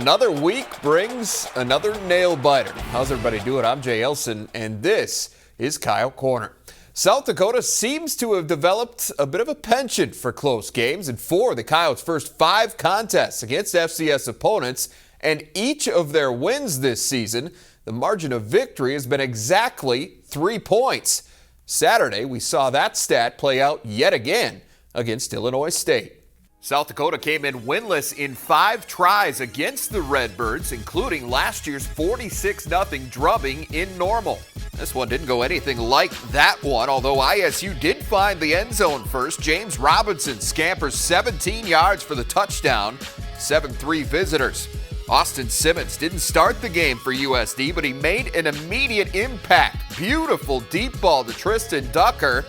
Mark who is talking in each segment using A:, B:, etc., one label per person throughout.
A: Another week brings another nail biter. How's everybody doing? I'm Jay Elson, and this is Coyote Corner. South Dakota seems to have developed a bit of a penchant for close games. In 4 of the Coyotes' first 5 contests against FCS opponents, and each of their wins this season, the margin of victory has been exactly 3 points. Saturday, we saw that stat play out yet again against Illinois State. South Dakota came in winless in 5 tries against the Redbirds, including last year's 46-0 drubbing in Normal. This one didn't go anything like that one, although ISU did find the end zone first. James Robinson scampers 17 yards for the touchdown, 7-3 visitors. Austin Simmons didn't start the game for USD, but he made an immediate impact. Beautiful deep ball to Tristan Ducker,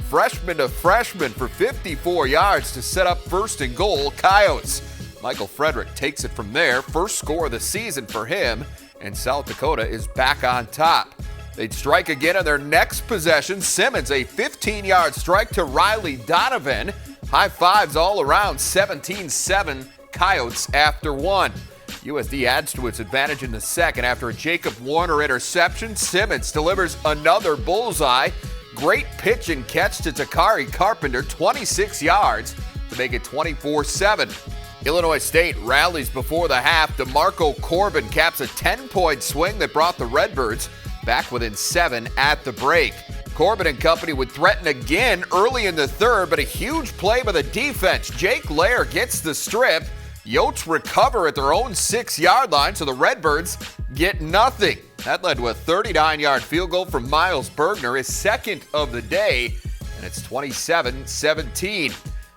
A: freshman to freshman, for 54 yards to set up 1st and goal. Coyotes. Michael Frederick takes it from there. First score of the season for him, and South Dakota is back on top. They'd strike again on their next possession. Simmons, a 15-yard strike to Riley Donovan. High fives all around. 17-7 Coyotes after 1. USD adds to its advantage in the second after a Jacob Warner interception. Simmons delivers another bullseye. Great pitch and catch to Takari Carpenter, 26 yards to make it 24-7. Illinois State rallies before the half. DeMarco Corbin caps a 10-point swing that brought the Redbirds back within 7 at the break. Corbin and company would threaten again early in the third, but a huge play by the defense. Jake Lair gets the strip. Yotes recover at their own 6-yard line, so the Redbirds get nothing. That led to a 39-yard field goal from Miles Bergner, his second of the day, and it's 27-17.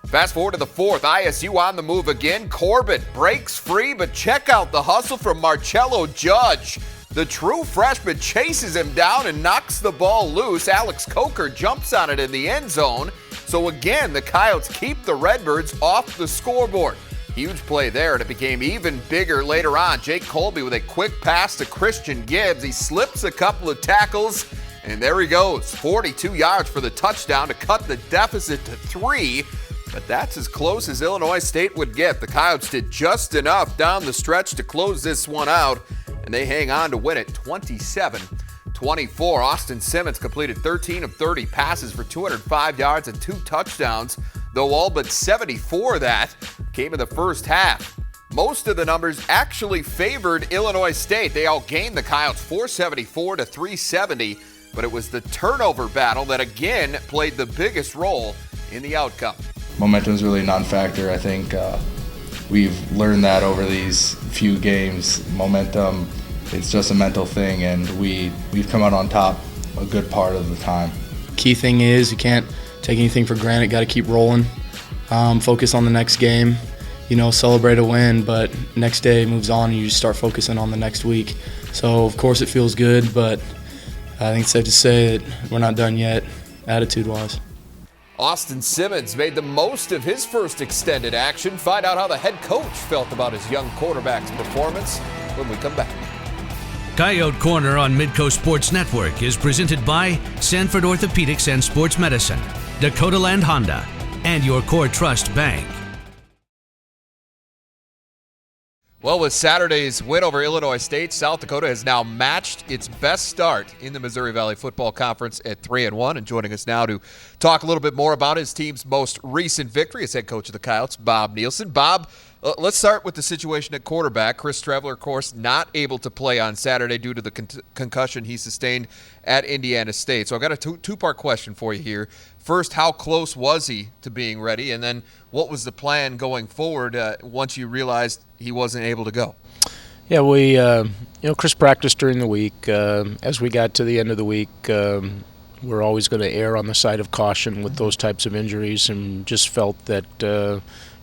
A: Fast forward to the 4th, ISU on the move again. Corbin breaks free, but check out the hustle from Marcello Judge. The true freshman chases him down and knocks the ball loose. Alex Coker jumps on it in the end zone. So again, the Coyotes keep the Redbirds off the scoreboard. Huge play there, and it became even bigger later on. Jake Colby with a quick pass to Christian Gibbs. He slips a couple of tackles, and there he goes. 42 yards for the touchdown to cut the deficit to 3. But that's as close as Illinois State would get. The Coyotes did just enough down the stretch to close this one out, and they hang on to win it 27-24. Austin Simmons completed 13 of 30 passes for 205 yards and 2 touchdowns, though all but 74 of that came in the first half. Most of the numbers actually favored Illinois State. They outgained the Coyotes 474 to 370, but it was the turnover battle that again played the biggest role in the outcome.
B: Momentum is really a non-factor. I think we've learned that over these few games. Momentum, it's just a mental thing, and we've come out on top a good part of the time.
C: Key thing is you can't take anything for granted. Got to keep rolling. Focus on the next game. Celebrate a win, but next day moves on and you just start focusing on the next week. So, of course, it feels good, but I think it's safe to say that we're not done yet, attitude-wise.
A: Austin Simmons made the most of his first extended action. Find out how the head coach felt about his young quarterback's performance when we come back.
D: Coyote Corner on Midco Sports Network is presented by Sanford Orthopedics and Sports Medicine, Dakota Land Honda, and your Core Trust Bank.
A: Well, with Saturday's win over Illinois State, South Dakota has now matched its best start in the Missouri Valley Football Conference at 3-1. And joining us now to talk a little bit more about his team's most recent victory is head coach of the Coyotes, Bob Nielsen. Bob, let's start with the situation at quarterback. Chris Streveler, of course, not able to play on Saturday due to the concussion he sustained at Indiana State. So I've got a two-part question for you here. First, how close was he to being ready? And then what was the plan going forward once you realized he wasn't able to go?
E: Yeah, we, Chris practiced during the week. As we got to the end of the week, we're always going to err on the side of caution with those types of injuries, and just felt that,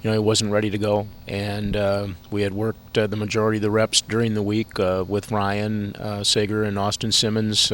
E: he wasn't ready to go. And we had worked the majority of the reps during the week with Ryan Sager and Austin Simmons.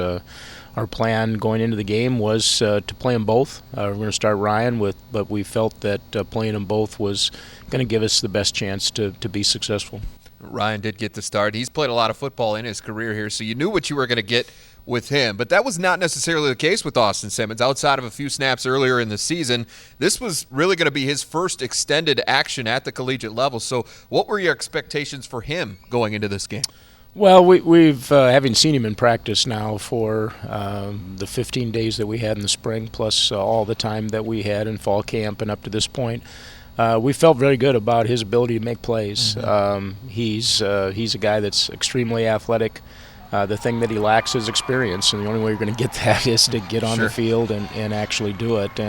E: Our plan going into the game was to play them both. We're going to start Ryan but we felt that playing them both was going to give us the best chance to be successful.
A: Ryan did get the start. He's played a lot of football in his career here, so you knew what you were going to get with him. But that was not necessarily the case with Austin Simmons. Outside of a few snaps earlier in the season, this was really going to be his first extended action at the collegiate level. So what were your expectations for him going into this game?
E: Well, we've having seen him in practice now for the 15 days that we had in the spring, plus all the time that we had in fall camp and up to this point, we felt very good about his ability to make plays. He's a guy that's extremely athletic. The thing that he lacks is experience, and the only way you're going to get that is to get on the field and actually do it.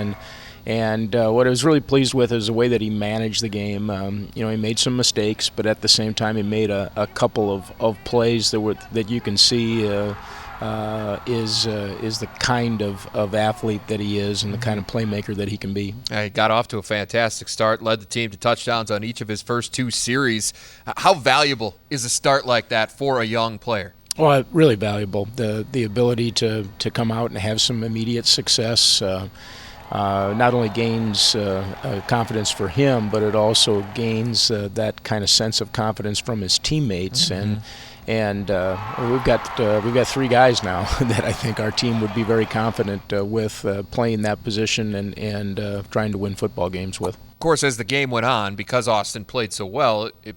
E: And what I was really pleased with is the way that he managed the game. He made some mistakes, but at the same time, he made a couple of plays that you can see is the kind of athlete that he is and the kind of playmaker that he can be.
A: He got off to a fantastic start, led the team to touchdowns on each of his first 2 series. How valuable is a start like that for a young player?
E: Well, really valuable. The ability to come out and have some immediate success. Not only gains confidence for him, but it also gains that kind of sense of confidence from his teammates. And we've got 3 guys now that I think our team would be very confident with playing that position and trying to win football games with.
A: Of course, as the game went on, because Austin played so well, it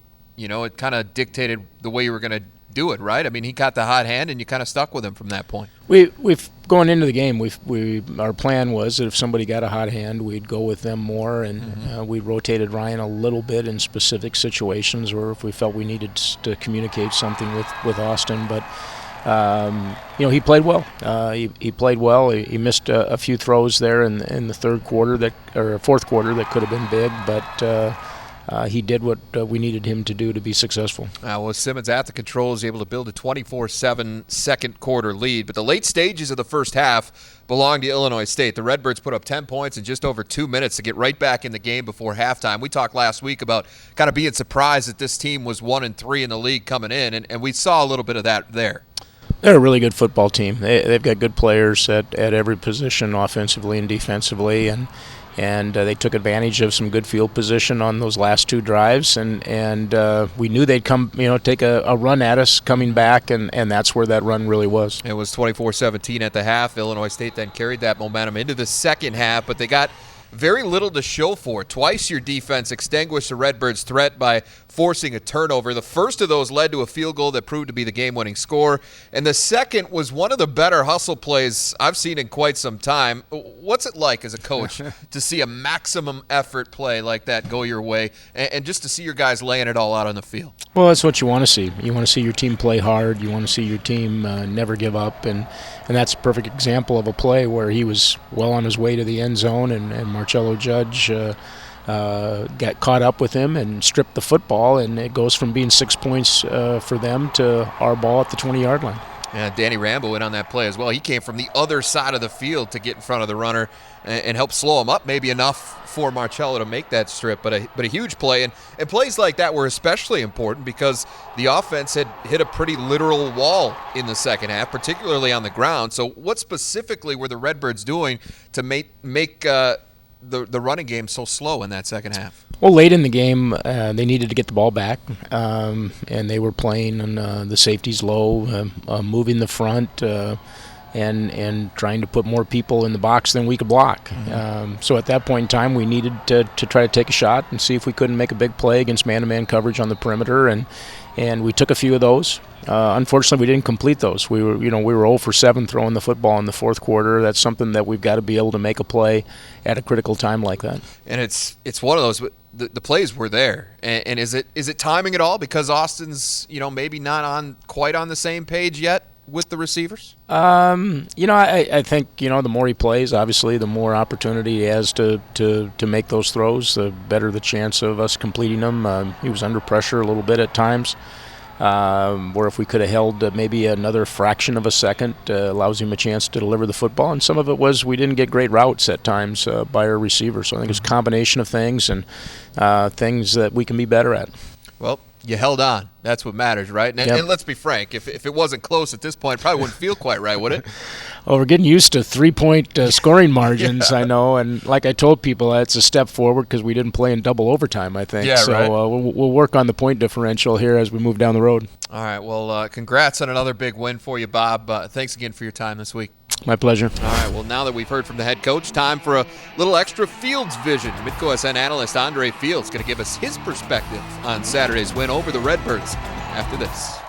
A: kind of dictated the way you were going to do it, right? I mean, he got the hot hand, and you kind of stuck with him from that point.
E: We've going into the game. Our plan was that if somebody got a hot hand, we'd go with them more, and we rotated Ryan a little bit in specific situations, or if we felt we needed to communicate something with Austin. But he played well. He played well. He missed a few throws there in the fourth quarter that could have been big, but. He did what we needed him to do to be successful.
A: With Simmons at the controls, able to build a 24-7 second quarter lead. But the late stages of the first half belonged to Illinois State. The Redbirds put up 10 points in just over 2 minutes to get right back in the game before halftime. We talked last week about kind of being surprised that this team was 1-3 in the league coming in, and we saw a little bit of that there.
E: They're a really good football team. They've got good players at every position, offensively and defensively, and they took advantage of some good field position on those last 2 drives, and we knew they'd come, take a run at us coming back, and that's where that run really was.
A: It was 24-17 at the half. Illinois State then carried that momentum into the second half, but they got very little to show for it. Twice your defense extinguished the Redbirds' threat by forcing a turnover. The first of those led to a field goal that proved to be the game-winning score, and the second was one of the better hustle plays I've seen in quite some time. What's it like as a coach to see a maximum effort play like that go your way, and just to see your guys laying it all out on the field?
E: Well, that's what you want to see. You want to see your team play hard. You want to see your team never give up, and that's a perfect example of a play where he was well on his way to the end zone, and Marcello Judge got caught up with him and stripped the football, and it goes from being 6 points for them to our ball at the 20-yard line.
A: Yeah, Danny Rambo in on that play as well. He came from the other side of the field to get in front of the runner and help slow him up, maybe enough for Marcello to make that strip, but a huge play. And plays like that were especially important because the offense had hit a pretty literal wall in the second half, particularly on the ground. So what specifically were the Redbirds doing to make the running game so slow in that second half?
E: Well, late in the game, they needed to get the ball back, and they were playing on the safeties low, moving the front, and trying to put more people in the box than we could block. So at that point in time, we needed to try to take a shot and see if we couldn't make a big play against man-to-man coverage on the perimeter, and we took a few of those. Unfortunately, we didn't complete those. We were 0 for 7 throwing the football in the fourth quarter. That's something that we've got to be able to make a play at a critical time like that.
A: And it's one of those. The plays were there, and is it timing at all? Because Austin's maybe not quite on the same page yet with the receivers.
E: I think the more he plays, obviously, the more opportunity he has to make those throws, the better the chance of us completing them. He was under pressure a little bit at times. Where if we could have held maybe another fraction of a second, allows him a chance to deliver the football. And some of it was we didn't get great routes at times by our receivers. So I think it's a combination of things and things that we can be better at.
A: Well, You held on. That's what matters, right? And,
E: Yep.
A: and let's be frank. If it wasn't close at this point, it probably wouldn't feel quite right, would it?
E: Well, we're getting used to 3-point scoring margins, I know. And like I told people, that's a step forward because we didn't play in double overtime, I think.
A: Yeah,
E: so
A: right.
E: We'll work on the point differential here as we move down the road.
A: All right. Well, congrats on another big win for you, Bob. Thanks again for your time this week.
E: My pleasure.
A: All right, well, now that we've heard from the head coach, time for a little extra Fields vision. Midco SN analyst Andre Fields going to give us his perspective on Saturday's win over the Redbirds after this.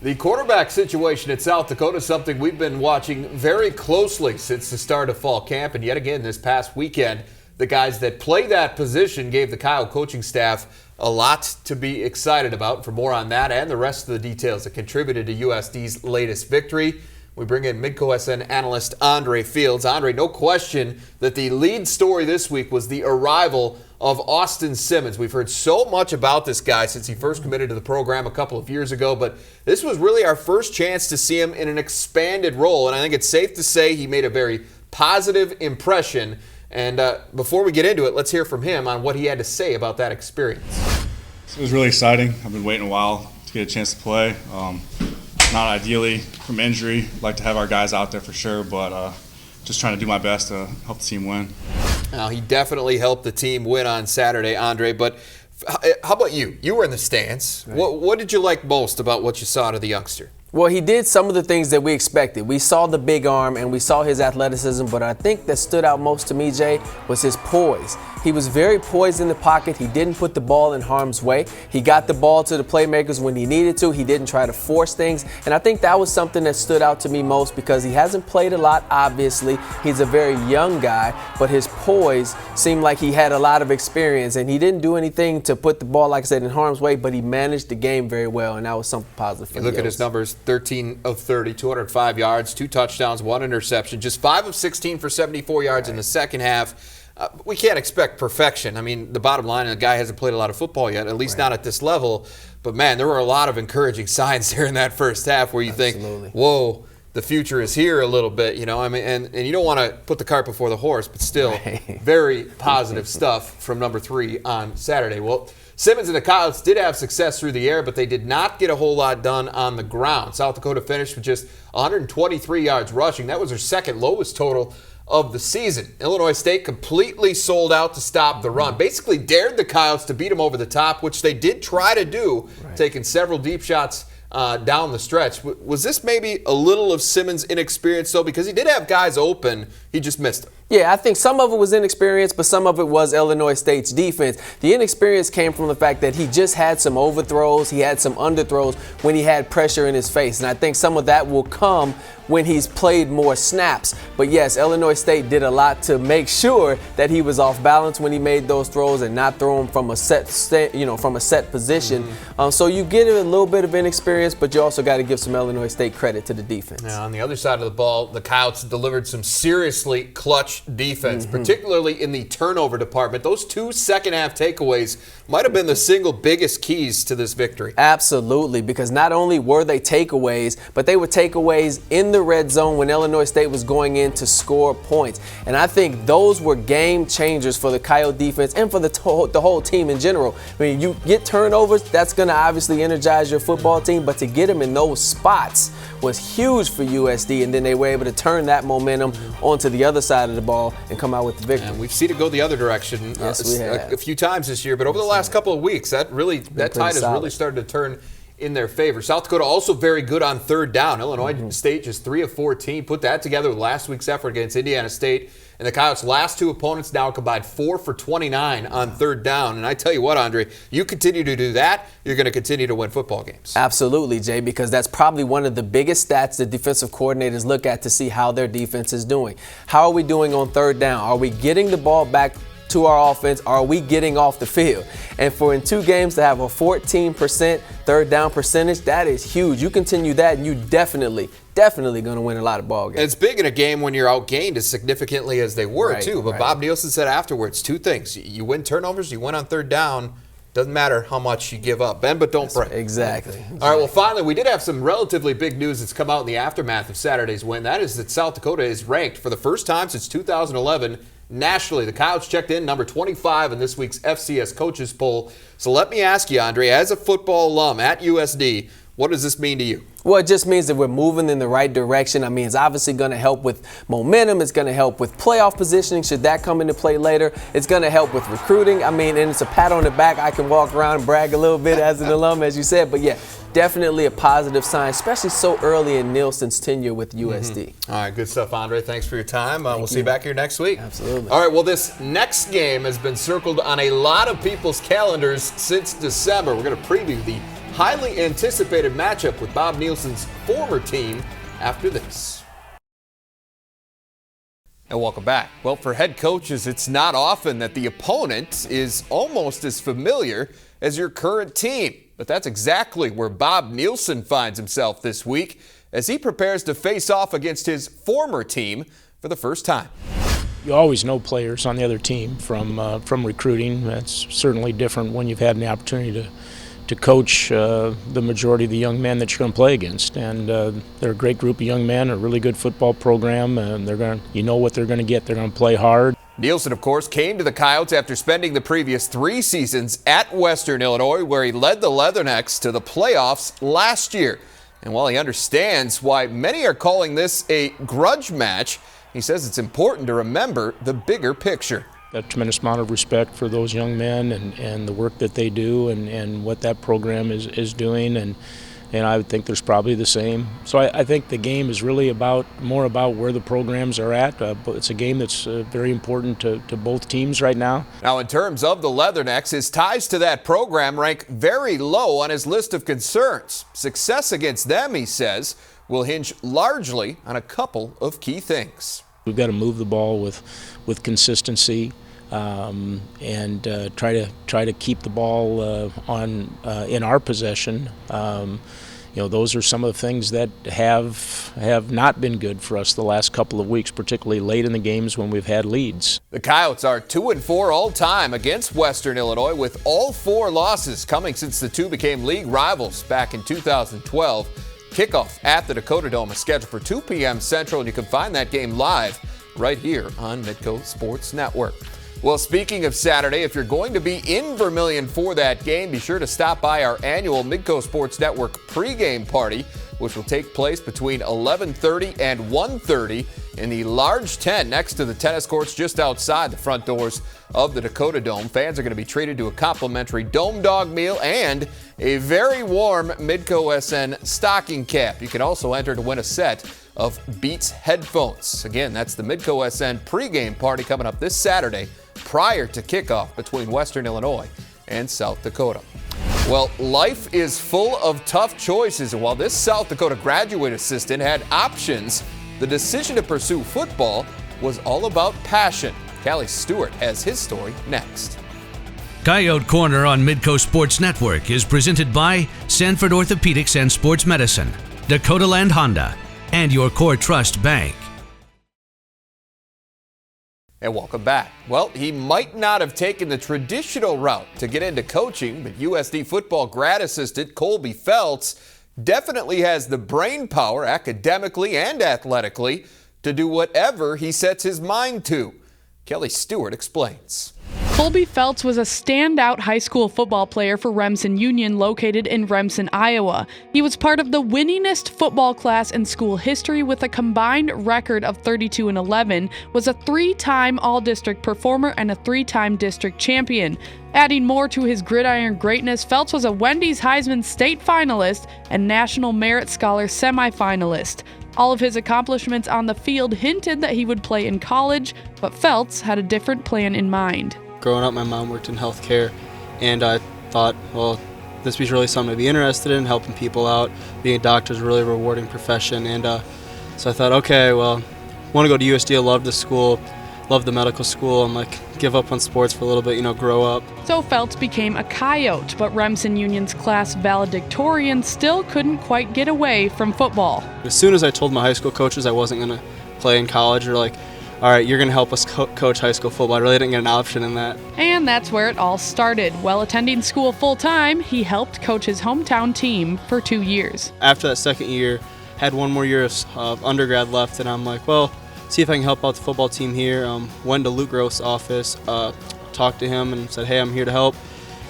A: The quarterback situation at South Dakota is something we've been watching very closely since the start of fall camp, and yet again this past weekend, the guys that play that position gave the Kyle coaching staff a lot to be excited about. For more on that and the rest of the details that contributed to USD's latest victory, we bring in Midco SN analyst Andre Fields. Andre, no question that the lead story this week was the arrival of Austin Simmons. We've heard so much about this guy since he first committed to the program a couple of years ago, but this was really our first chance to see him in an expanded role, and I think it's safe to say he made a very positive impression. And before we get into it, let's hear from him on what he had to say about that experience.
F: It was really exciting. I've been waiting a while to get a chance to play. Not ideally from injury. I'd like to have our guys out there for sure, but just trying to do my best to help the team win.
A: Now, he definitely helped the team win on Saturday, Andre, but how about you? You were in the stands.
G: Right.
A: What did you like most about what you saw out of the youngster?
G: Well, he did some of the things that we expected. We saw the big arm and we saw his athleticism, but I think that stood out most to me, Jay, was his poise. He was very poised in the pocket. He didn't put the ball in harm's way. He got the ball to the playmakers when he needed to. He didn't try to force things. And I think that was something that stood out to me most because he hasn't played a lot, obviously. He's a very young guy, but his poise seemed like he had a lot of experience. And he didn't do anything to put the ball, like I said, in harm's way, but he managed the game very well, and that was something positive for
A: You
G: him.
A: look at his numbers, 13 of 30, 205 yards, 2 touchdowns, 1 interception, just 5 of 16 for 74 yards in the second half. We can't expect perfection. I mean, the bottom line, the guy hasn't played a lot of football yet, at least not at this level. But, man, there were a lot of encouraging signs there in that first half where you think, whoa, the future is here a little bit, you know. I mean, and you don't want to put the cart before the horse, but still very positive stuff from number 3 on Saturday. Well, Simmons and the Coyotes did have success through the air, but they did not get a whole lot done on the ground. South Dakota finished with just 123 yards rushing. That was their second lowest total of the season. Illinois State completely sold out to stop the run. Basically dared the Coyotes to beat them over the top, which they did try to do, taking several deep shots down the stretch. Was this maybe a little of Simmons' inexperience, though? Because he did have guys open. He just missed them.
G: Yeah, I think some of it was inexperience, but some of it was Illinois State's defense. The inexperience came from the fact that he just had some overthrows, he had some underthrows when he had pressure in his face. And I think some of that will come when he's played more snaps. But yes, Illinois State did a lot to make sure that he was off balance when he made those throws and not throw them from a set position. So you get a little bit of inexperience, but you also got to give some Illinois State credit to the defense.
A: Now, on the other side of the ball, the Coyotes delivered some seriously clutch defense, particularly in the turnover department. Those 2 second-half takeaways might have been the single biggest keys to this victory.
G: Absolutely, because not only were they takeaways, but they were takeaways in the red zone when Illinois State was going in to score points. And I think those were game changers for the Coyote defense and for the whole team in general. I mean, you get turnovers, that's going to obviously energize your football team, but to get them in those spots was huge for USD, and then they were able to turn that momentum onto the other side of the ball and come out with the victory.
A: And we've seen it go the other direction a few times this year, but over the last couple of weeks, that tide has really started to turn in their favor. South Dakota also very good on third down. Illinois State just 3 of 14. Put that together with last week's effort against Indiana State. And the Coyotes' last 2 opponents now combined 4 for 29 on third down. And I tell you what, Andre, you continue to do that, you're going to continue to win football games.
G: Absolutely, Jay, because that's probably one of the biggest stats that defensive coordinators look at to see how their defense is doing. How are we doing on third down? Are we getting the ball back to our offense? Are we getting off the field? And for in 2 games to have a 14% third down percentage, that is huge. You continue that and you definitely going to win a lot of ball games.
A: And it's big in a game when you're outgained as significantly as they were, too. But Bob Nielsen said afterwards 2 things. You win turnovers, you win on third down, Doesn't matter how much you give up. Bend, but don't break.
G: Exactly.
A: All right, well, finally, we did have some relatively big news that's come out in the aftermath of Saturday's win. That is that South Dakota is ranked for the first time since 2011 nationally. The Coyotes checked in number 25 in this week's FCS coaches poll. So let me ask you, Andre, as a football alum at USD, what does this mean to you?
G: Well, it just means that we're moving in the right direction. I mean, it's obviously going to help with momentum. It's going to help with playoff positioning, should that come into play later. It's going to help with recruiting. I mean, and it's a pat on the back. I can walk around and brag a little bit as an alum, as you said. But, yeah, definitely a positive sign, especially so early in Nielsen's tenure with USD.
A: All right, good stuff, Andre. Thanks for your time. We'll see you back here next week.
G: Absolutely.
A: All right, well, this next game has been circled on a lot of people's calendars since December. We're going to preview the highly anticipated matchup with Bob Nielsen's former team after this. And welcome back. Well, for head coaches, it's not often that the opponent is almost as familiar as your current team. But that's exactly where Bob Nielsen finds himself this week as he prepares to face off against his former team for the first time.
E: You always know players on the other team from recruiting. That's certainly different when you've had an opportunity to coach the majority of the young men that you're going to play against, and they're a great group of young men, a really good football program, and you know what they're going to get. They're going to play hard.
A: Nielsen, of course, came to the Coyotes after spending the previous 3 seasons at Western Illinois, where he led the Leathernecks to the playoffs last year. And while he understands why many are calling this a grudge match, he says it's important to remember the bigger picture.
E: A tremendous amount of respect for those young men and the work that they do and what that program is doing, and I would think there's probably the same. So I think the game is really more about where the programs are at, but it's a game that's very important to both teams right now.
A: Now, in terms of the Leathernecks, his ties to that program rank very low on his list of concerns. Success against them, he says, will hinge largely on a couple of key things.
E: We've got to move the ball with consistency and try to keep the ball in our possession. Those are some of the things that have not been good for us the last couple of weeks, particularly late in the games when we've had leads.
A: The Coyotes are 2-4 all-time against Western Illinois, with all 4 losses coming since the two became league rivals back in 2012. Kickoff at the Dakota Dome is scheduled for 2 p.m. Central, and you can find that game live right here on Midco Sports Network. Well, speaking of Saturday, if you're going to be in Vermilion for that game, be sure to stop by our annual Midco Sports Network pregame party, which will take place between 11:30 and 1:30 in the large tent next to the tennis courts just outside the front doors of the Dakota Dome. Fans are going to be treated to a complimentary Dome Dog meal and a very warm Midco SN stocking cap. You can also enter to win a set of Beats headphones. Again, that's the Midco SN pregame party coming up this Saturday prior to kickoff between Western Illinois and South Dakota. Well, life is full of tough choices, and while this South Dakota graduate assistant had options, the decision to pursue football was all about passion. Callie Stewart has his story next.
D: Coyote Corner on Midco Sports Network is presented by Sanford Orthopedics and Sports Medicine, Dakota Land Honda, and your Core Trust Bank.
A: And welcome back. Well, he might not have taken the traditional route to get into coaching, but USD football grad assistant Colby Felts definitely has the brain power academically and athletically to do whatever he sets his mind to. Kelly Stewart explains.
H: Colby Felts was a standout high school football player for Remsen Union, located in Remsen, Iowa. He was part of the winningest football class in school history with a combined record of 32-11, was a 3-time All-District performer and a 3-time district champion. Adding more to his gridiron greatness, Felts was a Wendy's Heisman State finalist and National Merit Scholar semifinalist. All of his accomplishments on the field hinted that he would play in college, but Felts had a different plan in mind.
I: Growing up, my mom worked in healthcare, and I thought, well, this was really something to be interested in, helping people out. Being a doctor is a really rewarding profession, and so I thought, okay, well, I want to go to USD. I love the school, love the medical school. I'm like, give up on sports for a little bit, grow up.
H: So Felts became a Coyote, but Remsen Union's class valedictorian still couldn't quite get away from football.
I: As soon as I told my high school coaches I wasn't going to play in college or all right, you're going to help us coach high school football. I really didn't get an option in that.
H: And that's where it all started. While attending school full-time, he helped coach his hometown team for 2 years.
I: After that second year, had one more year of undergrad left, and I'm like, well, see if I can help out the football team here. Went to Luke Gross' office, talked to him and said, hey, I'm here to help.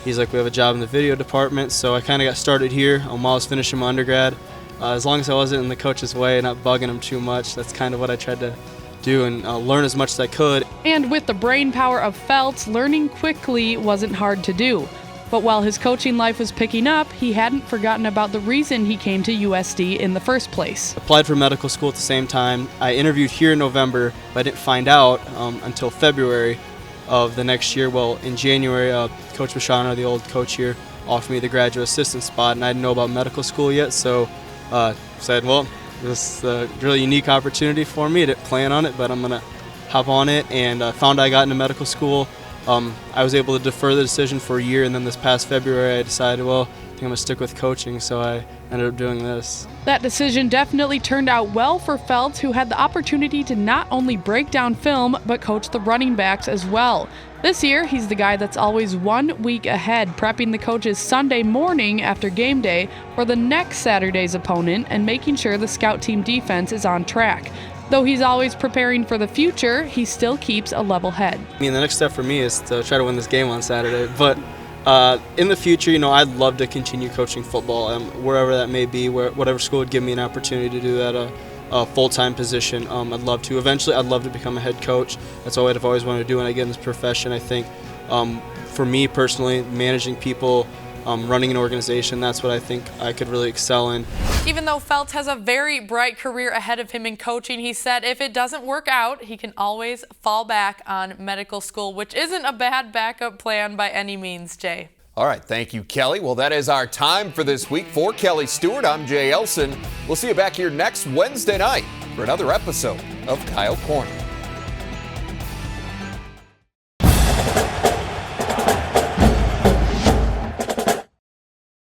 I: He's like, we have a job in the video department. So I kind of got started here while I was finishing my undergrad. As long as I wasn't in the coach's way, not bugging him too much, that's kind of what I tried to do and learn as much as I could.
H: And with the brain power of Felts, learning quickly wasn't hard to do. But while his coaching life was picking up, he hadn't forgotten about the reason he came to USD in the first place.
I: Applied for medical school at the same time. I interviewed here in November, but I didn't find out until February of the next year. Well, in January, Coach Bashana, the old coach here, offered me the graduate assistant spot, and I didn't know about medical school yet, so said, well, this is a really unique opportunity for me. I didn't plan on it, but I'm going to hop on it, and found I got into medical school. I was able to defer the decision for a year, and then this past February I decided, well, I think I'm going to stick with coaching, so I ended up doing this.
H: That decision definitely turned out well for Felts, who had the opportunity to not only break down film, but coach the running backs as well. This year, he's the guy that's always 1 week ahead, prepping the coaches Sunday morning after game day for the next Saturday's opponent and making sure the scout team defense is on track. Though he's always preparing for the future, he still keeps a level head.
I: I mean, the next step for me is to try to win this game on Saturday, but in the future, I'd love to continue coaching football, wherever that may be, whatever school would give me an opportunity to do that, a full-time position. I'd love to. Eventually, I'd love to become a head coach. That's what I've always wanted to do when I get in this profession. I think for me personally, managing people, running an organization, that's what I think I could really excel in.
J: Even though Felts has a very bright career ahead of him in coaching, he said if it doesn't work out, he can always fall back on medical school, which isn't a bad backup plan by any means, Jay.
A: All right, thank you, Kelly. Well, that is our time for this week. For Kelly Stewart, I'm Jay Elson. We'll see you back here next Wednesday night for another episode of Coyote Corner.